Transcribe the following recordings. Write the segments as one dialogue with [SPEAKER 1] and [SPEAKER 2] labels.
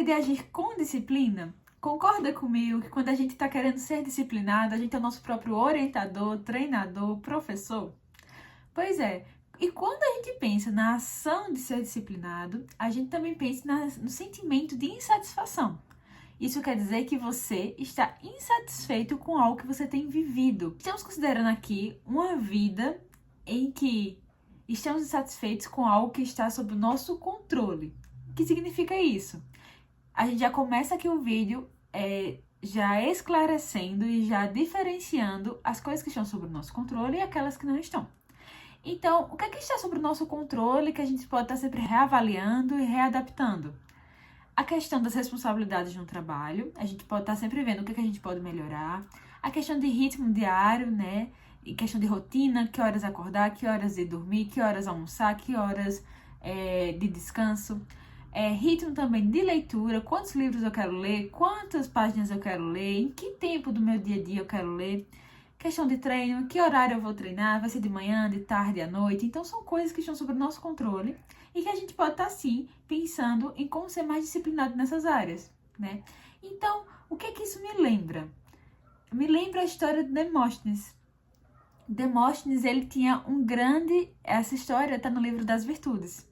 [SPEAKER 1] de agir com disciplina? Concorda comigo que quando a gente está querendo ser disciplinado, a gente é o nosso próprio orientador, treinador, professor? Pois é. E quando a gente pensa na ação de ser disciplinado, a gente também pensa no sentimento de insatisfação. Isso quer dizer que você está insatisfeito com algo que você tem vivido. Estamos considerando aqui uma vida em que estamos insatisfeitos com algo que está sob o nosso controle. O que significa isso? A gente já começa aqui o vídeo já esclarecendo e já diferenciando as coisas que estão sob o nosso controle e aquelas que não estão. Então, o que é que está sob o nosso controle que a gente pode estar sempre reavaliando e readaptando? A questão das responsabilidades no trabalho, a gente pode estar sempre vendo o que é que a gente pode melhorar. A questão de ritmo diário, né? E questão de rotina, que horas acordar, que horas de dormir, que horas almoçar, que horas de descanso. Ritmo também de leitura, quantos livros eu quero ler, quantas páginas eu quero ler, em que tempo do meu dia a dia eu quero ler. Questão de treino, que horário eu vou treinar, vai ser de manhã, de tarde, à noite. Então, são coisas que estão sob o nosso controle e que a gente pode estar, sim, pensando em como ser mais disciplinado nessas áreas, né? Então, o que é que isso me lembra? Me lembra a história de Demóstenes. Demóstenes, ele tinha essa história está no livro das Virtudes.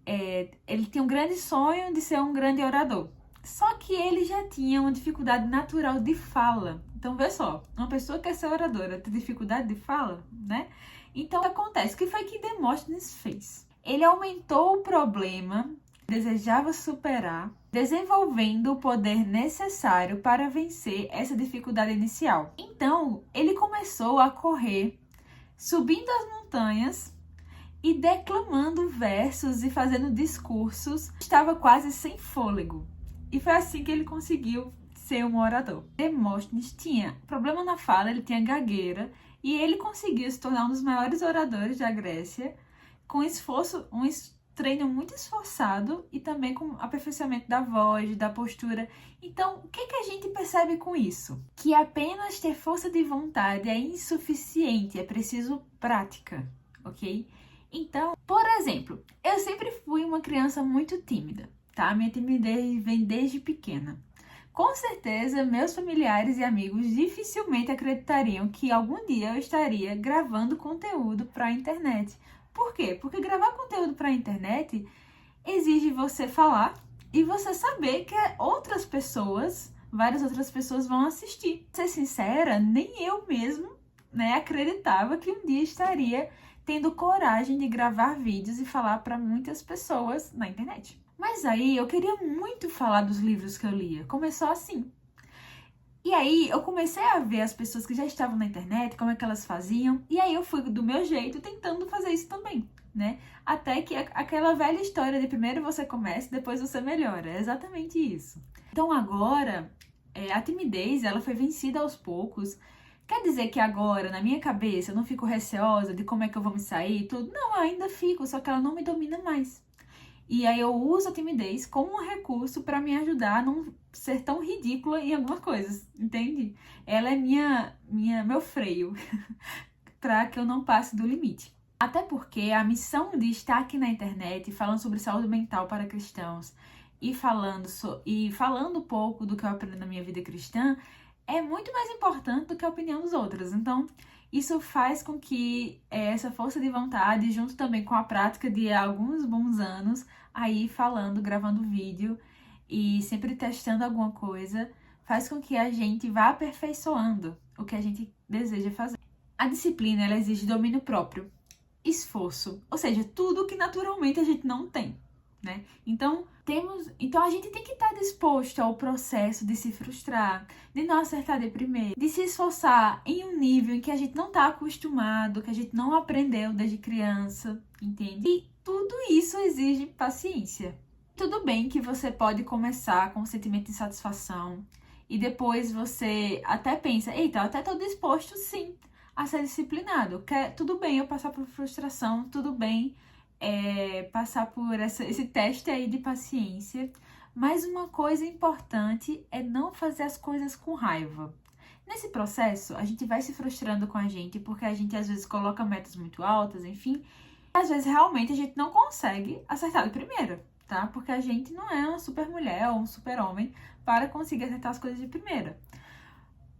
[SPEAKER 1] Ele tinha um grande sonho de ser um grande orador. Só que ele já tinha uma dificuldade natural de fala. Então, vê só, uma pessoa que quer ser oradora tem dificuldade de fala, né? Então, o que acontece? O que foi que Demóstenes fez? Ele aumentou o problema, desejava superar, desenvolvendo o poder necessário para vencer essa dificuldade inicial. Então, ele começou a correr, subindo as montanhas e declamando versos e fazendo discursos. Estava quase sem fôlego. E foi assim que ele conseguiu ser um orador. Demóstenes tinha problema na fala, ele tinha gagueira, e ele conseguiu se tornar um dos maiores oradores da Grécia, com esforço, um treino muito esforçado e também com aperfeiçoamento da voz, da postura. Então, o que a gente percebe com isso? Que apenas ter força de vontade é insuficiente, é preciso prática, ok? Então, por exemplo, eu sempre fui uma criança muito tímida, tá? Minha timidez vem desde pequena. Com certeza, meus familiares e amigos dificilmente acreditariam que algum dia eu estaria gravando conteúdo para a internet. Por quê? Porque gravar conteúdo para a internet exige você falar e você saber que outras pessoas, várias outras pessoas vão assistir. Pra ser sincera, nem eu mesmo, acreditava que um dia estaria tendo coragem de gravar vídeos e falar para muitas pessoas na internet. Mas aí eu queria muito falar dos livros que eu lia. Começou assim. E aí eu comecei a ver as pessoas que já estavam na internet, como é que elas faziam. E aí eu fui do meu jeito tentando fazer isso também, né? Até que aquela velha história de primeiro você começa, depois você melhora. É exatamente isso. Então agora, a timidez, ela foi vencida aos poucos. Quer dizer que agora, na minha cabeça, eu não fico receosa de como é que eu vou me sair e tudo? Não, eu ainda fico, só que ela não me domina mais. E aí eu uso a timidez como um recurso para me ajudar a não ser tão ridícula em algumas coisas, entende? Ela é meu freio para que eu não passe do limite. Até porque a missão de estar aqui na internet falando sobre saúde mental para cristãos e falando um pouco do que eu aprendi na minha vida cristã é muito mais importante do que a opinião dos outros. Então, isso faz com que essa força de vontade, junto também com a prática de alguns bons anos, aí falando, gravando vídeo e sempre testando alguma coisa, faz com que a gente vá aperfeiçoando o que a gente deseja fazer. A disciplina, ela exige domínio próprio, esforço, ou seja, tudo que naturalmente a gente não tem, né? Então a gente tem que estar disposto ao processo de se frustrar, de não acertar de primeira, de se esforçar em um nível em que a gente não está acostumado, que a gente não aprendeu desde criança, entende? E tudo isso exige paciência. Tudo bem que você pode começar com um sentimento de insatisfação e depois você até pensa, eita, eu até estou disposto sim a ser disciplinado. Tudo bem eu passar por frustração, tudo bem passar por esse teste aí de paciência. Mas uma coisa importante é não fazer as coisas com raiva. Nesse processo, a gente vai se frustrando com a gente, porque a gente às vezes coloca metas muito altas, enfim. E às vezes realmente a gente não consegue acertar de primeira, tá? Porque a gente não é uma super mulher ou um super homem para conseguir acertar as coisas de primeira.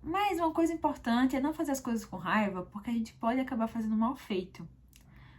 [SPEAKER 1] Mas uma coisa importante é não fazer as coisas com raiva, porque a gente pode acabar fazendo mal feito.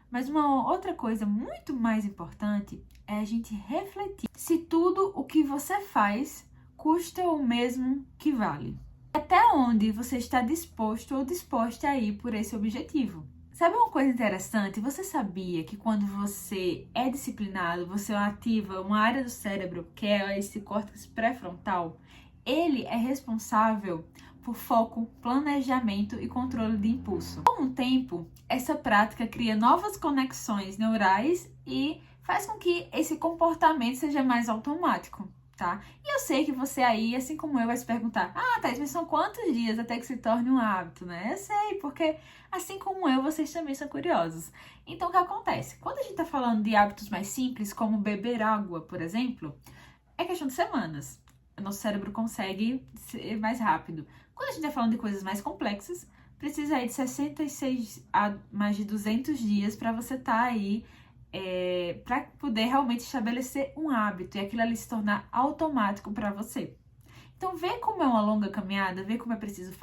[SPEAKER 1] Mas uma outra coisa muito mais importante é a gente refletir se tudo o que você faz custa o mesmo que vale. Até onde você está disposto ou disposta a ir por esse objetivo. Sabe uma coisa interessante? Você sabia que quando você é disciplinado, você ativa uma área do cérebro, que é esse córtex pré-frontal, ele é responsável por foco, planejamento e controle de impulso. Com o tempo, essa prática cria novas conexões neurais e faz com que esse comportamento seja mais automático, tá? E eu sei que você aí, assim como eu, vai se perguntar: Thaís, mas são quantos dias até que se torne um hábito, né? Eu sei, porque assim como eu, vocês também são curiosos. Então, o que acontece? Quando a gente tá falando de hábitos mais simples, como beber água, por exemplo, é questão de semanas. O nosso cérebro consegue ser mais rápido. Quando a gente tá falando de coisas mais complexas, precisa aí de 66 a mais de 200 dias para você estar aí para poder realmente estabelecer um hábito e aquilo ali se tornar automático para você. Então, vê como é uma longa caminhada, vê como é preciso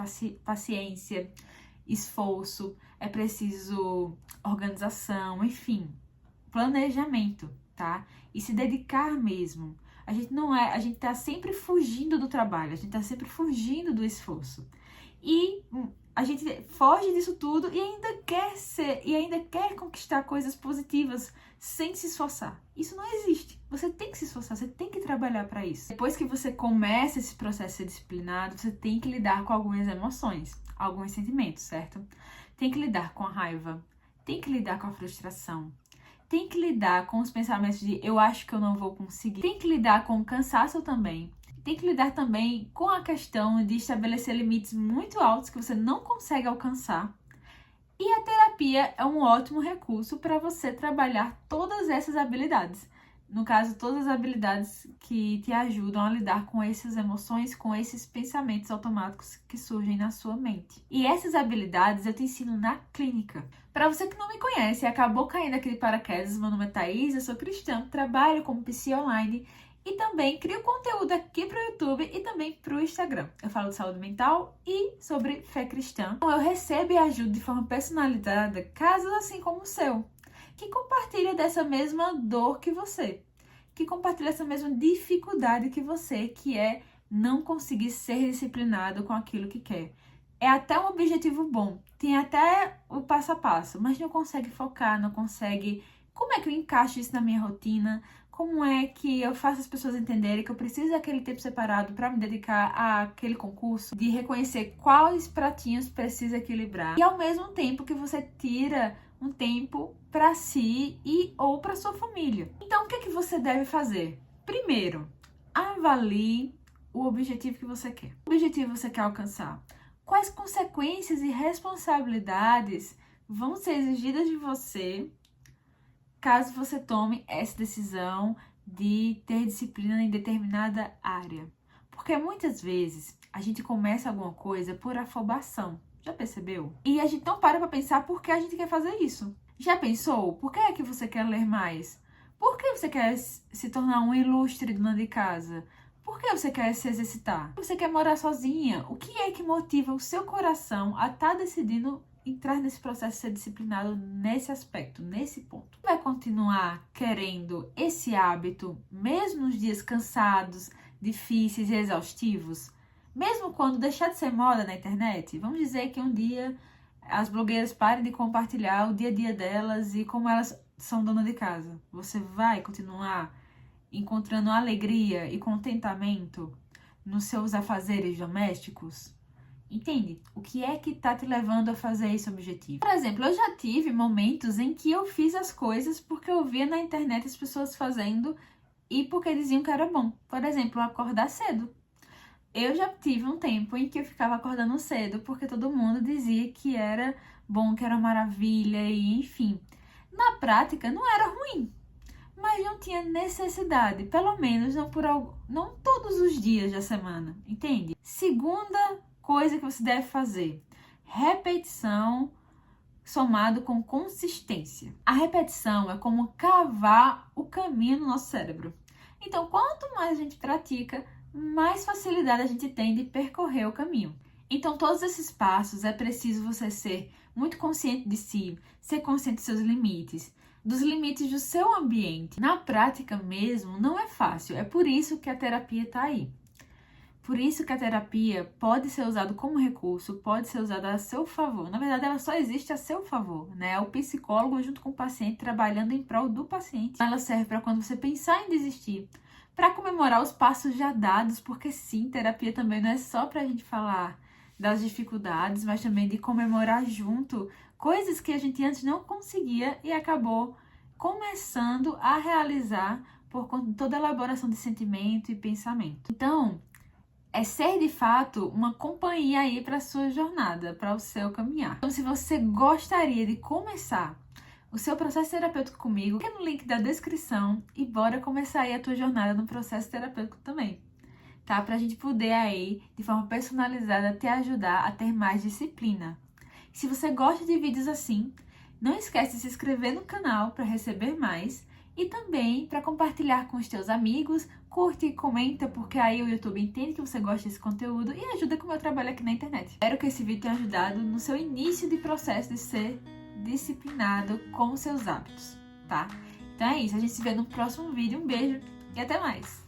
[SPEAKER 1] paciência, esforço, é preciso organização, enfim, planejamento, tá? E se dedicar mesmo. A gente tá sempre fugindo do trabalho, a gente tá sempre fugindo do esforço. E a gente foge disso tudo e ainda quer conquistar coisas positivas sem se esforçar. Isso não existe. Você tem que se esforçar, você tem que trabalhar para isso. Depois que você começa esse processo de ser disciplinado, você tem que lidar com algumas emoções, alguns sentimentos, certo? Tem que lidar com a raiva, tem que lidar com a frustração, tem que lidar com os pensamentos de eu acho que eu não vou conseguir, tem que lidar com o cansaço também. Tem que lidar também com a questão de estabelecer limites muito altos que você não consegue alcançar. E a terapia é um ótimo recurso para você trabalhar todas essas habilidades. No caso, todas as habilidades que te ajudam a lidar com essas emoções, com esses pensamentos automáticos que surgem na sua mente. E essas habilidades eu te ensino na clínica. Para você que não me conhece e acabou caindo aqui de paraquedas, meu nome é Thaís, eu sou cristã, trabalho como psi online e também crio conteúdo aqui para o YouTube e também para o Instagram. Eu falo de saúde mental e sobre fé cristã. Então, eu recebo e ajudo de forma personalizada casos assim como o seu, que compartilha dessa mesma dor que você, que compartilha essa mesma dificuldade que você, que é não conseguir ser disciplinado com aquilo que quer. É até um objetivo bom, tem até o passo a passo, mas não consegue focar, não consegue... Como é que eu encaixo isso na minha rotina? Como é que eu faço as pessoas entenderem que eu preciso daquele tempo separado para me dedicar àquele concurso, de reconhecer quais pratinhos precisa equilibrar e ao mesmo tempo que você tira um tempo para si e ou para sua família. Então, o que é que você deve fazer? Primeiro, avalie o objetivo que você quer. O objetivo que você quer alcançar? Quais consequências e responsabilidades vão ser exigidas de você caso você tome essa decisão de ter disciplina em determinada área? Porque muitas vezes a gente começa alguma coisa por afobação. Já percebeu? E a gente não para pensar por que a gente quer fazer isso. Já pensou? Por que é que você quer ler mais? Por que você quer se tornar um ilustre dona de casa? Por que você quer se exercitar? Você quer morar sozinha? O que é que motiva o seu coração a estar decidindo entrar nesse processo de ser disciplinado nesse aspecto, nesse ponto? Vai continuar querendo esse hábito, mesmo nos dias cansados, difíceis e exaustivos? Mesmo quando deixar de ser moda na internet? Vamos dizer que um dia as blogueiras parem de compartilhar o dia a dia delas e como elas são dona de casa. Você vai continuar encontrando alegria e contentamento nos seus afazeres domésticos? Entende? O que é que tá te levando a fazer esse objetivo? Por exemplo, eu já tive momentos em que eu fiz as coisas porque eu via na internet as pessoas fazendo e porque diziam que era bom. Por exemplo, acordar cedo. Eu já tive um tempo em que eu ficava acordando cedo porque todo mundo dizia que era bom, que era maravilha e enfim. Na prática não era ruim, mas não tinha necessidade, pelo menos não todos os dias da semana, entende? Segunda coisa que você deve fazer: repetição somado com consistência. A repetição é como cavar o caminho no nosso cérebro. Então, quanto mais a gente pratica, mais facilidade a gente tem de percorrer o caminho. Então, todos esses passos é preciso você ser muito consciente de si, ser consciente dos seus limites, dos limites do seu ambiente. Na prática mesmo, não é fácil. É por isso que a terapia está aí. Por isso que a terapia pode ser usada como recurso, pode ser usada a seu favor. Na verdade, ela só existe a seu favor, né? É o psicólogo junto com o paciente trabalhando em prol do paciente. Ela serve para quando você pensar em desistir, para comemorar os passos já dados, porque sim, terapia também não é só para a gente falar das dificuldades, mas também de comemorar junto coisas que a gente antes não conseguia e acabou começando a realizar por conta de toda a elaboração de sentimento e pensamento. Então, é ser de fato uma companhia aí para a sua jornada, para o seu caminhar. Então, se você gostaria de começar o seu processo terapêutico comigo, clica no link da descrição e bora começar aí a tua jornada no processo terapêutico também, tá? Pra gente poder aí, de forma personalizada, te ajudar a ter mais disciplina. Se você gosta de vídeos assim, não esquece de se inscrever no canal para receber mais e também para compartilhar com os teus amigos, curte e comenta, porque aí o YouTube entende que você gosta desse conteúdo e ajuda com o meu trabalho aqui na internet. Espero que esse vídeo tenha ajudado no seu início de processo de ser disciplinado com os seus hábitos, tá? Então é isso, a gente se vê no próximo vídeo, um beijo e até mais!